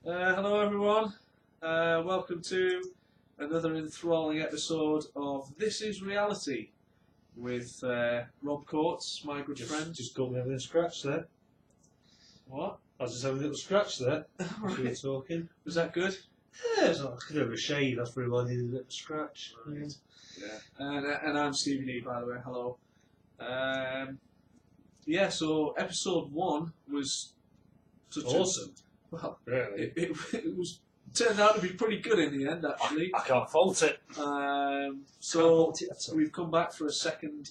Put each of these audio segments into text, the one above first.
Hello everyone, welcome to another enthralling episode of This Is Reality with Rob Coates, my good friend. Just got me having a scratch there. What? I was just having a little scratch there as we were Right. talking. Was that good? Yeah, it's like a bit of a shave, that's really why I needed a little scratch. Right. Yeah. And I'm Stephen E, by the way, hello. So episode 1 was such Awesome. Well, Really? it was turned out to be pretty good in the end, actually. I can't fault it. So we've come back for a second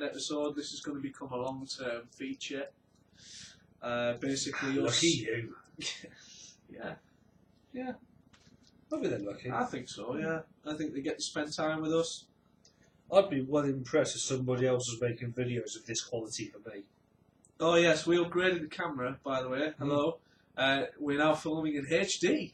episode. This is going to become a long-term feature. Basically, Lucky you. Yeah. Probably they're lucky. I think so. Yeah, I think they get to spend time with us. I'd be well impressed if somebody else was making videos of this quality for me. Oh yes, we upgraded the camera, by the way. Hello. We're now filming in HD.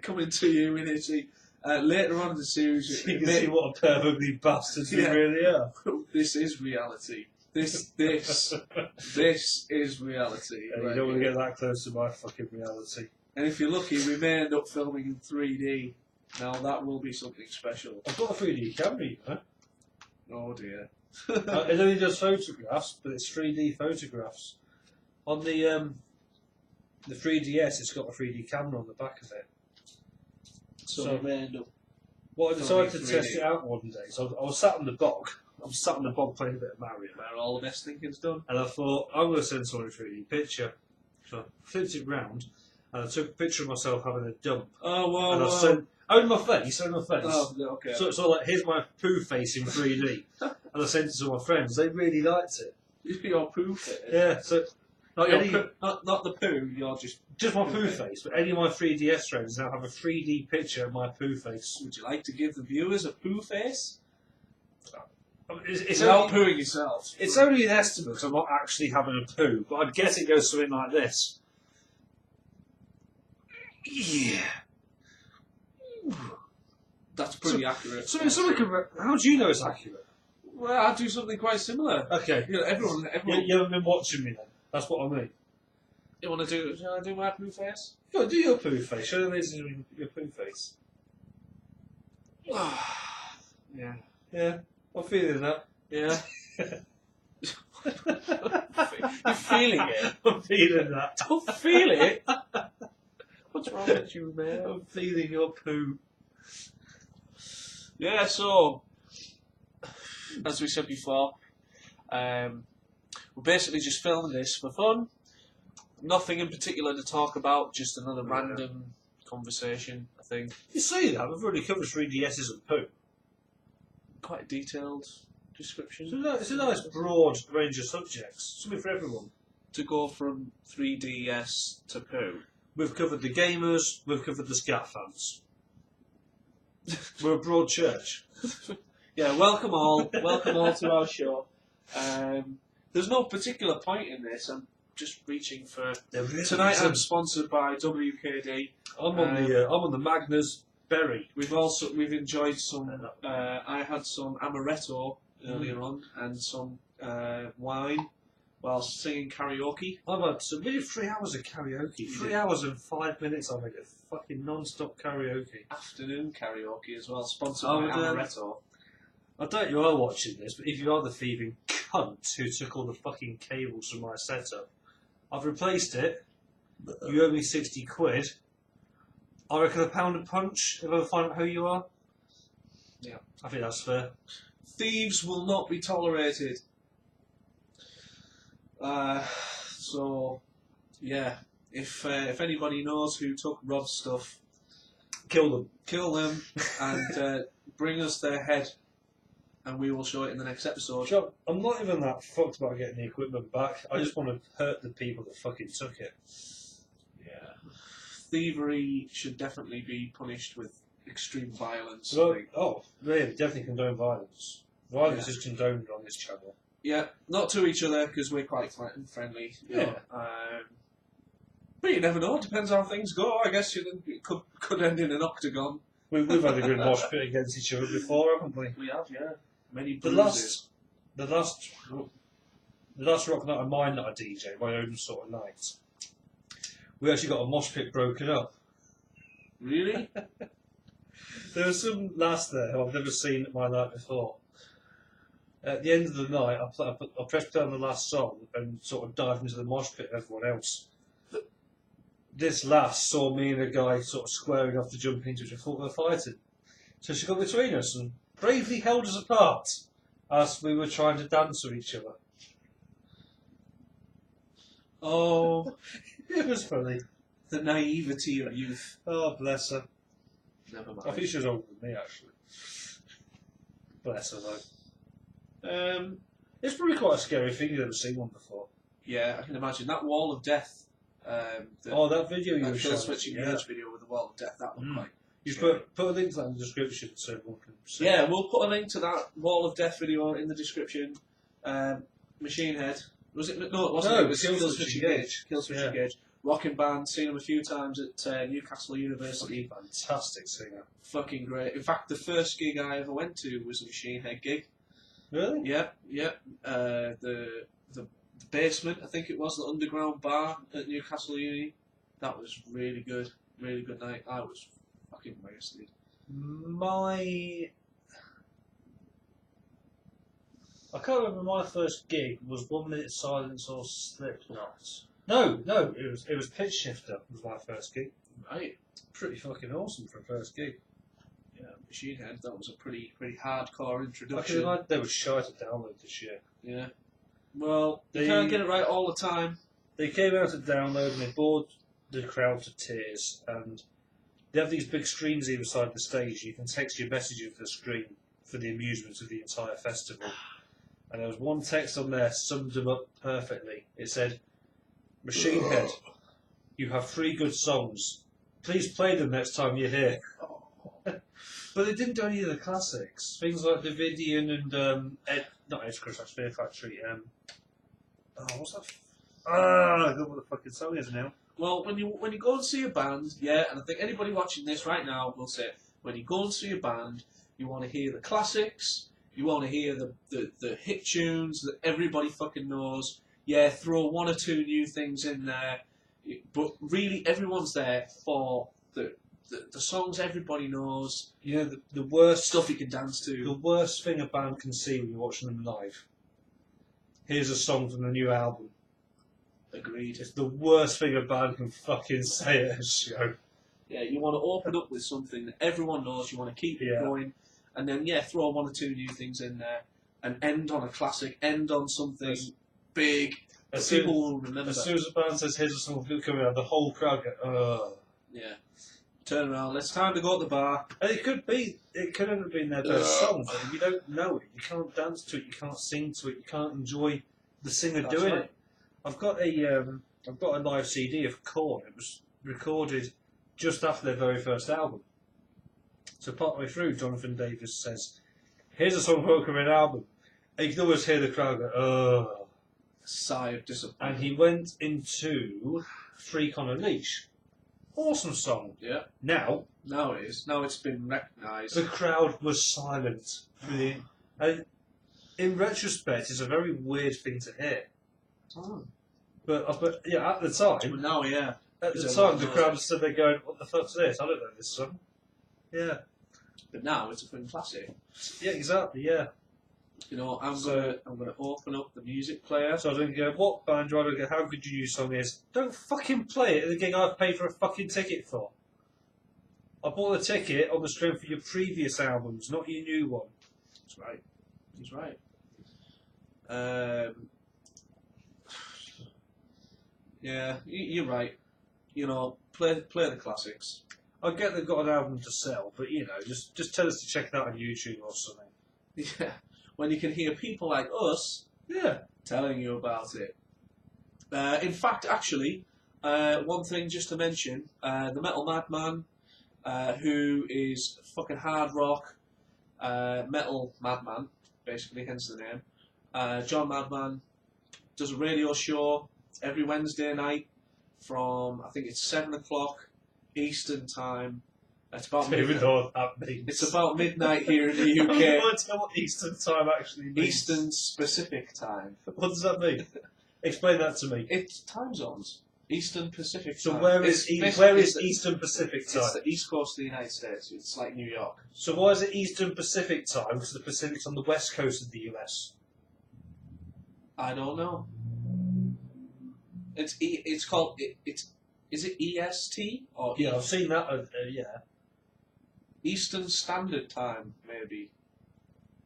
Coming to you in HD. Later on in the series, You can see what a perfectly bastards we really are. This is reality. This is reality. Yeah, you don't want to get that close to my fucking reality. And if you're lucky, we may end up filming in 3D. Now that will be something special. I've got a 3D camera, you know. Oh dear. It only does photographs, but it's 3D photographs. On the 3DS, it's got a 3D camera on the back of it. So we may end up. Well, I decided to 3D. test it out one day. So I was sat on the bog. I was sat on the bog playing a bit of Mario. Where all the best thinking's done. And I thought, I'm going to send someone a 3D picture. So I flipped it round, and I took a picture of myself having a dump. Oh, wow. And I sent, only my face. Oh, okay. So like, here's my poo face in 3D. And I sent it to my friends. They really liked it. Your poo fit. Yeah, so... Not, Any- not the poo, you're just Just my poo face, but any of my 3DS friends now have a 3D picture of my poo face. Would you like to give the viewers a poo face? It's Without only, pooing yourself. it's only an estimate because I'm not actually having a poo, but I'd guess it goes something like this. Yeah. That's pretty accurate. How do you know it's accurate? Well, I do something quite similar. Okay. You know, everyone. You haven't been watching me then. That's what I mean. You want to do? Shall I do my poo face? Go on, do your poo face. Show them your poo face. Yeah. Yeah, I'm feeling that. Yeah. You're feeling it. I'm feeling that. Don't feel it. What's wrong with you, man? I'm feeling your poo. Yeah. So, as we said before, we're basically just filming this for fun. Nothing in particular to talk about. Just another random conversation. I think. You say that, we've already covered 3DSs and poo. Quite a detailed description. It's a nice broad range of subjects. Something for everyone. To go from 3DS to poo. We've covered the gamers, we've covered the scat fans. We're a broad church. Yeah, welcome all to our show. There's no particular point in this. I'm just reaching for tonight. I'm sponsored by WKD. I'm on the Magnus Berry. We've enjoyed some. I had some amaretto earlier on and some wine while singing karaoke. I've had some. We did 3 hours of karaoke. 3 hours and 5 minutes of it. Fucking non-stop karaoke. Afternoon karaoke as well, sponsored Oh, by amaretto. I doubt you are watching this, but if you are the thieving cunt who took all the fucking cables from my setup, I've replaced it. You owe me 60 quid. I reckon a pound a punch if I ever find out who you are. Yeah. I think that's fair. Thieves will not be tolerated. So, yeah. If anybody knows who took Rob's stuff, Kill them and bring us their head, and we will show it in the next episode. them. I'm not even that fucked about getting the equipment back. I just want to hurt the people that fucking took it. Yeah. Thievery should definitely be punished with extreme violence. I Well, think. really, definitely condone violence. Violence is condoned on this channel. Yeah, not to each other because we're quite friendly. You know. But you never know. Depends how things go. I guess it could end in an octagon. We've had a good mosh pit against each other before, haven't we? We have, yeah. Many The bruises. last rock night of mine that I DJ, my own sort of night, we actually got a mosh pit broken up. Really? There was some lass there who I've never seen at my night before. At the end of the night, I pressed play on the last song and sort of dived into the mosh pit of everyone else. This lass saw me and a guy sort of squaring off to jump into it and thought we were fighting. So she got between us and bravely held us apart as we were trying to dance with each other. Oh, It was funny. the naivety of youth. Oh, bless her. Never I mind. think she was older than me, actually. Bless her, though. It's probably quite a scary thing. You've never seen one before. Yeah, I can imagine. That wall of death. That video you that were kill showing. switching Gage video with the wall of death. That looked like. You put a link to that in the description so everyone can see. Yeah, we'll put a link to that wall of death video in the description. Machine Head. Was it? No, it wasn't. No, It was Kill Kill Switching Switching Gage. Gage. Kill Switching Yeah. Gage. Rocking band. Seen him a few times at Newcastle University. Fantastic singer. Fucking great. In fact, the first gig I ever went to was a Machine Head gig. Really? Yeah. The basement, I think it was, the underground bar at Newcastle Uni. That was really good. Really good night. I was fucking wasted. I can't remember my first gig was 1 Minute Silence or Slipknot. No, it was Pitch Shifter was my first gig. Right. Pretty fucking awesome for a first gig. Yeah, Machine Head, that was a pretty hardcore I can introduction. imagine they were shy to download this year. Yeah. Well, you They- can't get it right all the time. They came out to download and they bored the crowd to tears, and they have these big screens either side of the stage. You can text your message into the screen for the amusement of the entire festival. And there was one text on there summed them up perfectly. It said, "Machine Head, you have 3 good songs. Please play them next time you're here." But they didn't do any of the classics. Things like Davidian and not Edge Crush, that's Fear Factory. What's that? I don't know what the fucking song is now. Well, when you go and see a band, yeah, and I think anybody watching this right now will say, when you go and see a band, you want to hear the classics, you want to hear the hit tunes that everybody fucking knows. Yeah, throw 1 or 2 new things in there, but really everyone's there for the songs everybody knows. You know, the worst Stuff you can dance the to. worst thing a band can see when you're watching them live. Here's a song from the new album. Agreed. It's the worst thing a band can fucking say at a show. Yeah, you want to open up with something that everyone knows, you want to keep it Yeah. going, and then, throw 1 or 2 new things in there, and end on a classic, end on something big that As soon- people will remember. As soon as the band says, "Here's a song coming out," the whole crowd go, "Ugh." Yeah. Turn around, it's time to go to the bar. And it could end up being their best song, but if you don't know it, you can't dance to it, you can't sing to it, you can't enjoy the singer That's doing right. it. I've got a live CD of Korn. It was recorded just after their very first album. So partway through, Jonathan Davis says, "Here's a song from the upcoming album." And you can always hear the crowd go, "Ugh." Sigh of disappointment. And he went into Freak on a Leash. Awesome song. Yeah. Now, Now it is. Now it's been recognised. the crowd was silent. And in retrospect, it's a very weird thing to hear. Oh. But yeah, at the time, But now, yeah. At the Because time, everyone the knows crowd it. was stood there going, "What the fuck's this? I don't know this song." Yeah, But now it's a fucking classic. yeah, exactly. Yeah. You know, I'm So- gonna open up the music player. So I don't go, "What band do I go? How good your new song is?" Don't fucking play it at the gig I've paid for a fucking ticket for. I bought the ticket on the strength of your previous albums, not your new one. That's right. He's right. Yeah, you're right. You know, play the classics. I get they've got an album to sell, but you know, just tell us to check it out on YouTube or something. Yeah, when you can hear people like us Yeah. telling you about it. In fact, actually, one thing just to mention, the Metal Madman, who is fucking hard rock metal madman, basically, hence the name. John Madman does a radio show every Wednesday night from, I think it's 7 o'clock Eastern time. It's about Don't even know what that means. It's about midnight here in the I UK. want to know what Eastern time actually means. Eastern specific time. What does that mean? Explain that to me. It's time zones. Eastern Pacific So time. where is Eastern Pacific time? It's the East Coast of the United States. It's like New York. So why is it Eastern Pacific time? Because the Pacific's on the west coast of the US. I don't know. It's called is it EST or Yeah, I've seen that. Yeah. Eastern Standard Time maybe.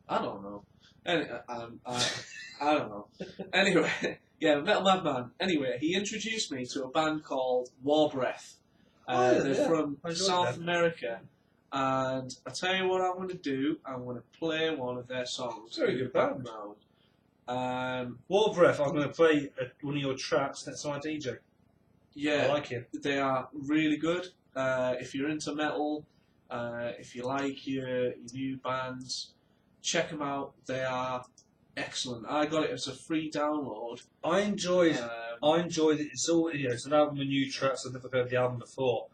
I don't know. I don't know. Anyway, yeah, Metal Madman. Anyway, he introduced me to a band called War Breath. They're from South America. And I tell you what I'm going to do. I'm going to play one of their songs. Very good band. War Breath, I'm going to play one of your tracks next time I DJ. Yeah, I like it. They are really good. If you're into metal, if you like your new bands, check them out. They are excellent. I got it as a free download. I enjoyed it. It's all it's an album of new tracks. I've never heard the album before,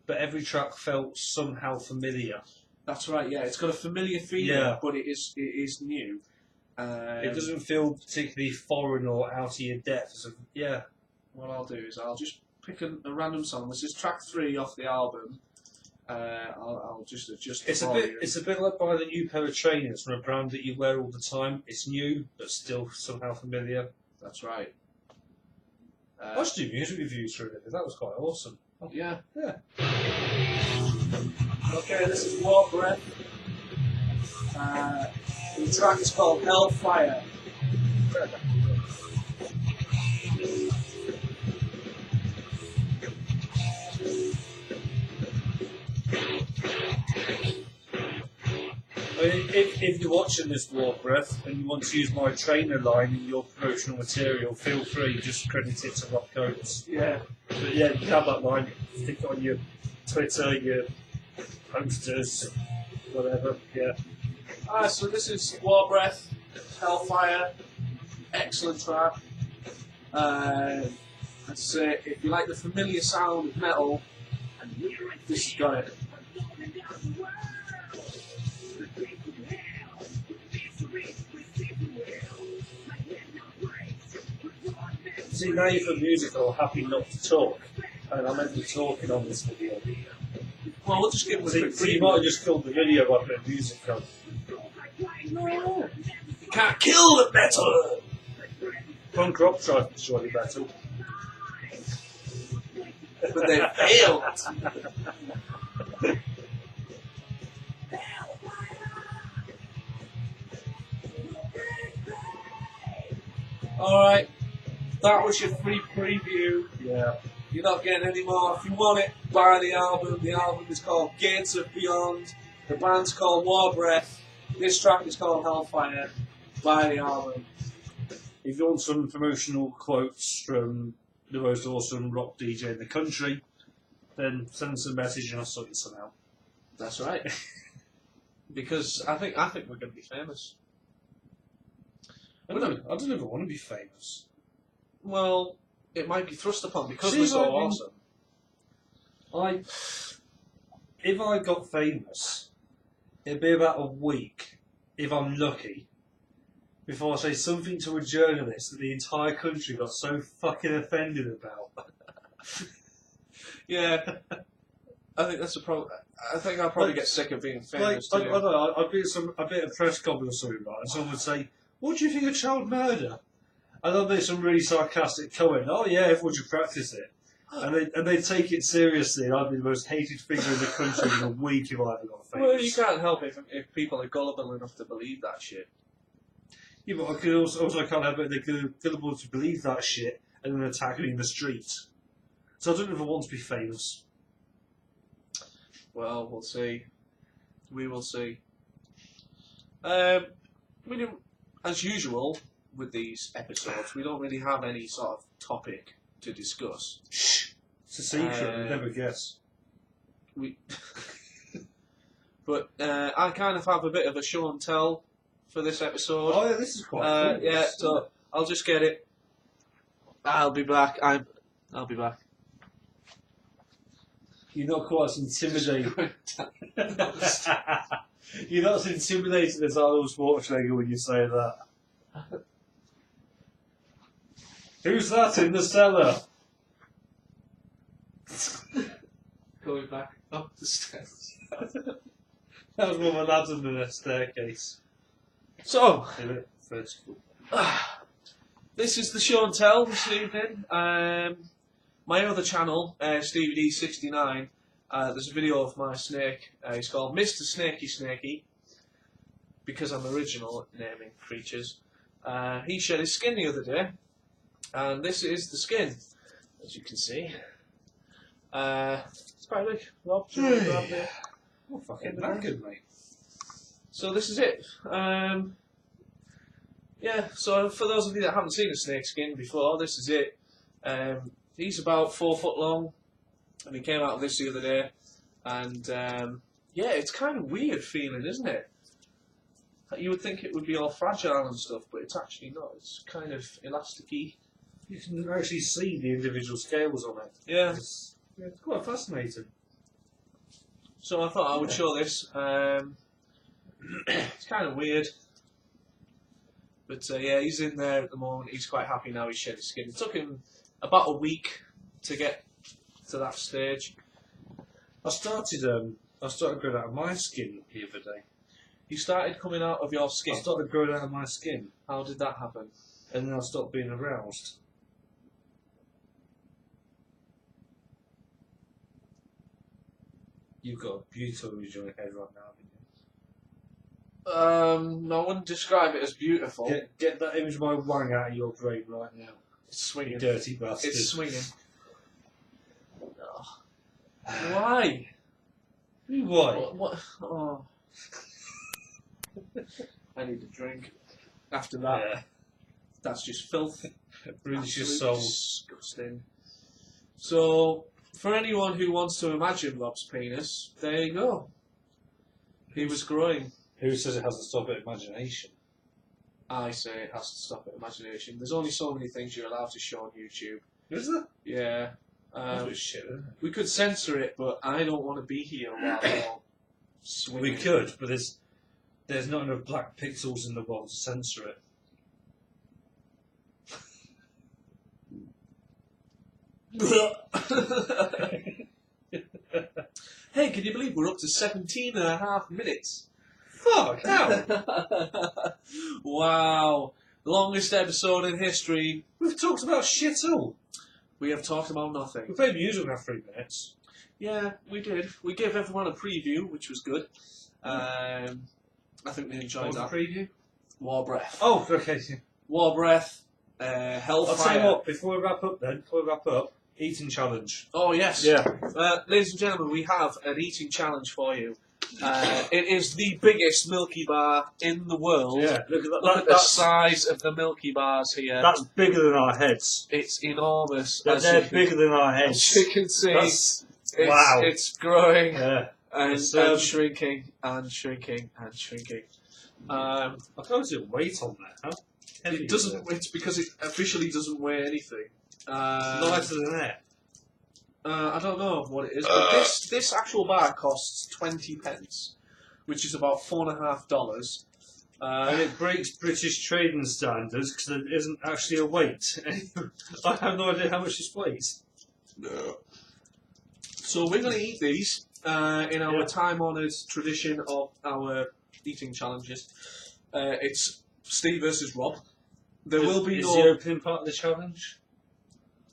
but every track felt somehow familiar. That's right. Yeah, it's got a familiar feeling, but it is new. It doesn't feel particularly foreign or out of your depth. So, yeah. What I'll do is I'll just pick a random song. This is track 3 off the album. I'll just adjust. It's a bit like buying a new pair of trainers from a brand that you wear all the time. It's new, but still somehow familiar. That's right. I should do music reviews for it. That was quite awesome. Yeah. Yeah. Okay, this is War Breath. The track is called Hellfire. If you're watching this War Breath and you want to use my trainer line in your promotional material, feel free. Just credit it to Rob Coates. Yeah. But yeah, you have that line. Stick it on your Twitter, your posters, whatever. Yeah. So this is War Breath, Hellfire. Excellent track. I'd say if you like the familiar sound of metal, this has got it. See, now you've got music, I'm happy not to talk. And I'm meant to be talking on this video. Well, we'll just give them a quick So you might have just killed the video by putting music on. No. You can't kill the metal! Punk rock tried to destroy the metal. But they failed. Alright, that was your free preview. Yeah. You're not getting any more. If you want it, buy the album. The album is called Gates of Beyond. The band's called War Breath. This track is called Hellfire. Buy the album. If you want some promotional quotes from the most awesome rock DJ in the country, then send us a message and I'll sort you some out. That's right. Because I think we're going to be famous. I don't ever want to be famous. Well, it might be thrust upon because See, we're so I mean, awesome. If I got famous, it'd be about a week, if I'm lucky, before I say something to a journalist that the entire country got so fucking offended about. Yeah, I think that's a problem. I think I'll probably get sick of being famous I too. don't know, I'd be at a bit of press conference or something, right, and someone would say, "What do you think of child murder?" And I'd make some really sarcastic comment, "Oh yeah, everyone should practice it." And they'd take it seriously, and I'd be the most hated figure in the country in a week if I ever got famous. Well, you can't help it if people are gullible enough to believe that shit. Yeah, but I could also can't help it they're gullible to believe that shit and then attack me in the street. So I don't ever want to be famous. Well, we'll see. We will see. We don't, as usual with these episodes, we don't really have any sort of topic to discuss. Shh. It's a secret. You'd never guess. But I kind of have a bit of a show and tell for this episode. Oh yeah, this is quite cool. Yeah, so I'll just get it. I'll be back. I'll be back. You're not quite as intimidating. You're not as intimidating as Arnold Schwarzenegger when you say that. Who's that in the cellar? going back up the stairs. That was one of my lads under the staircase. So, Vertical. this is the show and tell this evening. My other channel, Stevie D69, there's a video of my snake. It's called Mr. Snakey Snakey, because I'm original at naming creatures. He shed his skin the other day, and this is the skin, as you can see. It's quite big. Rob, do you want to grab the... Oh, fucking knackered, mate. So this is it. Yeah, so for those of you that haven't seen a snake skin before, this is it. He's about 4 foot long, and he came out of this the other day. And yeah, it's kind of weird feeling, isn't it? You would think it would be all fragile and stuff, but it's actually not. It's kind of elasticy. You can actually see the individual scales on it. Yeah. It's quite fascinating. So I thought I would show this. It's kind of weird. But yeah, he's in there at the moment. He's quite happy now he's shed his skin. It took him about a week to get to that stage. I started growing out of my skin the other day. You started coming out of your skin. I started growing out of my skin. How did that happen? And then I stopped being aroused. You've got a beautiful image on your head right now, haven't you? I wouldn't describe it as beautiful. Get that image of my wang out of your brain right now. It's swinging. You dirty bastard. It's swinging. Oh. Why? Why? What? Oh. I need a drink. After that, Yeah. That's just filth. Ruins your Absolutely soul. disgusting. So, for anyone who wants to imagine Rob's penis, there you go. He was growing. Who says it has to stop at imagination? I say it has to stop at imagination. There's only so many things you're allowed to show on YouTube. Is there? Yeah. That's a bit shit, isn't it? We could censor it, but I don't want to be here while they're all swinging. We could, but there's not enough black pixels in the world to censor it. Hey, can you believe we're up to 17.5 minutes? Fuck, how? Wow. Longest episode in history. We've talked about shit all. We have talked about nothing. We played music in our 3 minutes. Yeah, we did. We gave everyone a preview, which was good. I think they enjoyed that. Preview? War Breath. Oh, okay. War Breath, Hellfire. I'll tell you what, before we wrap up, eating challenge. Oh, yes. Yeah. Ladies and gentlemen, we have an eating challenge for you. It is the biggest Milkybar in the world. Yeah, look at that. Look at the size of the Milkybars here. That's bigger than our heads. It's enormous. They're bigger than our heads. As you can see, wow. It's growing Yeah. and shrinking. shrinking. I suppose it weight on there, huh? Heavy, It doesn't. It's because it officially doesn't weigh anything. Lighter than air. I don't know what it is, but this actual bar costs 20p, which is about $4.50. And it breaks British trading standards because it isn't actually a weight. I have no idea how much this weighs. So we're going to eat these in our time-honoured tradition of our eating challenges. It's Steve versus Rob. There will be is no... the opening part of the challenge?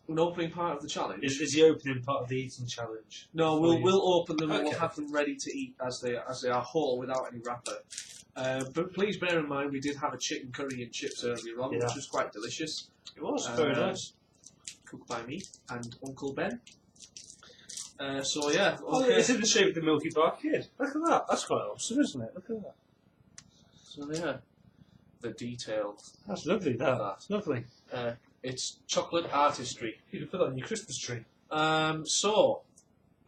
An opening part of the challenge? Is the opening part of the eating challenge? No, we'll open them and we'll Okay. have them ready to eat as they are whole without any wrapper. But please bear in mind we did have a chicken curry and chips earlier on, which was quite delicious. It was very nice. Cooked by me and Uncle Ben. So yeah, Oh, okay. it's in the shape of the Milkybar kid. Look at that. That's quite awesome, isn't it? Look at that. So yeah, the detail. That's lovely, that. That's lovely. It's chocolate artistry. You can put that on your Christmas tree. So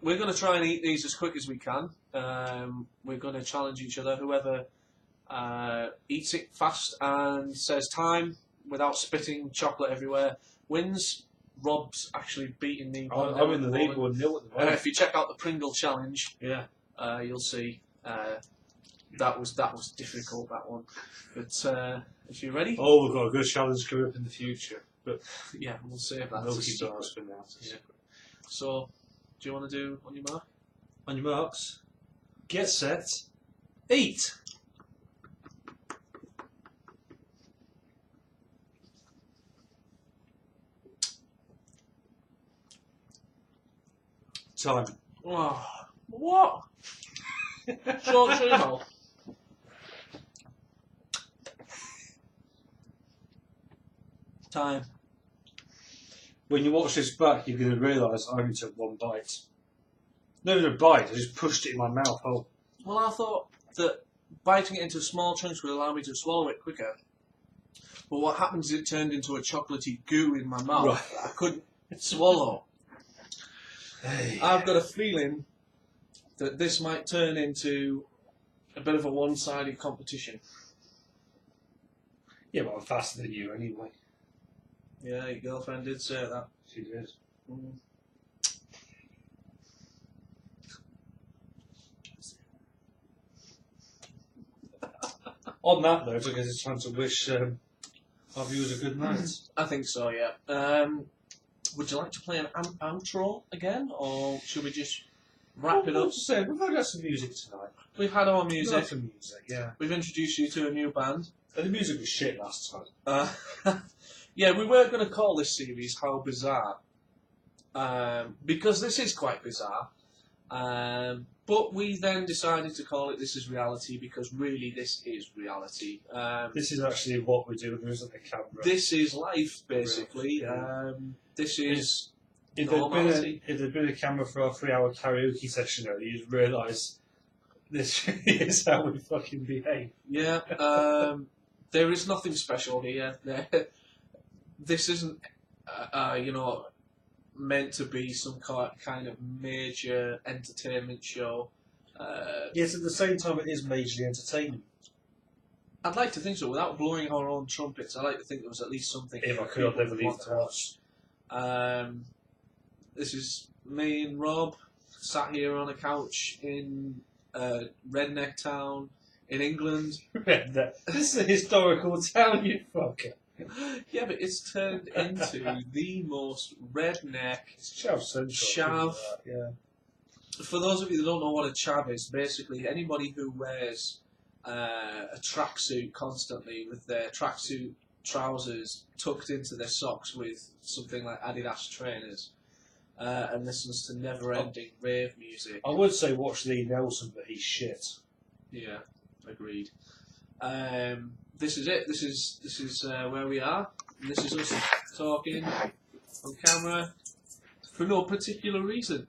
we're going to try and eat these as quick as we can. We're going to challenge each other. Whoever eats it fast and says time without spitting chocolate everywhere wins. Rob's actually beating me. I'm in the lead 1-0 at the moment. If you check out the Pringle challenge, Yeah. you'll see that was difficult, that one. But if you're ready, Oh, we've got a good challenge coming up in the future. But yeah, we'll save that. Milkybars for now. Yeah. So, do you want to do on your mark? On your marks, get set, eat! Time. Oh, what? Short Shuno. Time. When you watch this back, you're going to realise I only took one bite. Not even a bite, I just pushed it in my mouth hole. Well, I thought that biting it into small chunks would allow me to swallow it quicker. But what happens is it turned into a chocolatey goo in my mouth Right. that I couldn't swallow. Hey. I've got a feeling that this might turn into a bit of a one-sided competition. Yeah, but I'm faster than you anyway. Yeah, your girlfriend did say that. She did. Mm. On that note, I guess it's time to wish our viewers a good night. I think so, yeah. Would you like to play an outro again, or should we just wrap it up? We've got some music tonight. We've had our Music. music. Some music, yeah. We've introduced you to a new band. And the music was shit last time. Yeah, we were going to call this series How Bizarre, because this is quite bizarre. But we then decided to call it This Is Reality, because really this is reality. This is actually what we do. There isn't a camera. This is life, basically. Yeah. This is if normality. there'd been a camera for our 3-hour karaoke session earlier, you'd realise this is how we fucking behave. Yeah, there is nothing special here. This isn't, meant to be some kind of major entertainment show. Yet at the same time, it is majorly entertaining. I'd like to think so. Without blowing our own trumpets, I'd like to think there was at least something. If I could, I'd never leave the house. This is me and Rob sat here on a couch in Redneck Town in England. Redneck. This is a historical town, you fucker. Yeah, but it's turned into the most redneck It's Chav Central. Chav. Yeah. For those of you that don't know what a chav is, basically anybody who wears a tracksuit constantly with their tracksuit trousers tucked into their socks with something like Adidas trainers and listens to never-ending rave music. I would say watch Lee Nelson, but he's shit. Yeah, agreed. This is it. This is where we are. This is us talking on camera for no particular reason.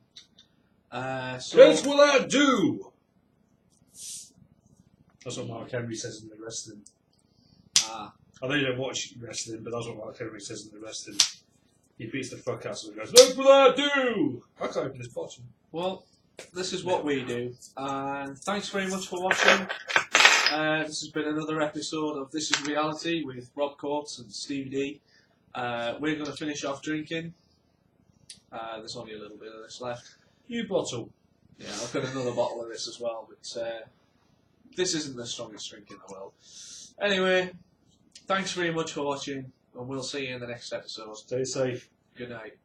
So That's what I do! That's what Mark Henry says in the wrestling. I know you don't watch wrestling, but that's what Mark Henry says in the wrestling. He beats the fuck out of someone and goes, that's what I do! I can't open this bottom. Well, this is what we do. And thanks very much for watching. This has been another episode of This Is Reality with Rob Coates and Stevie D. We're going to finish off drinking. There's only a little bit of this left. You bottle. Yeah, I've got another bottle of this as well, but this isn't the strongest drink in the world. Anyway, thanks very much for watching, and we'll see you in the next episode. Stay safe. Good night.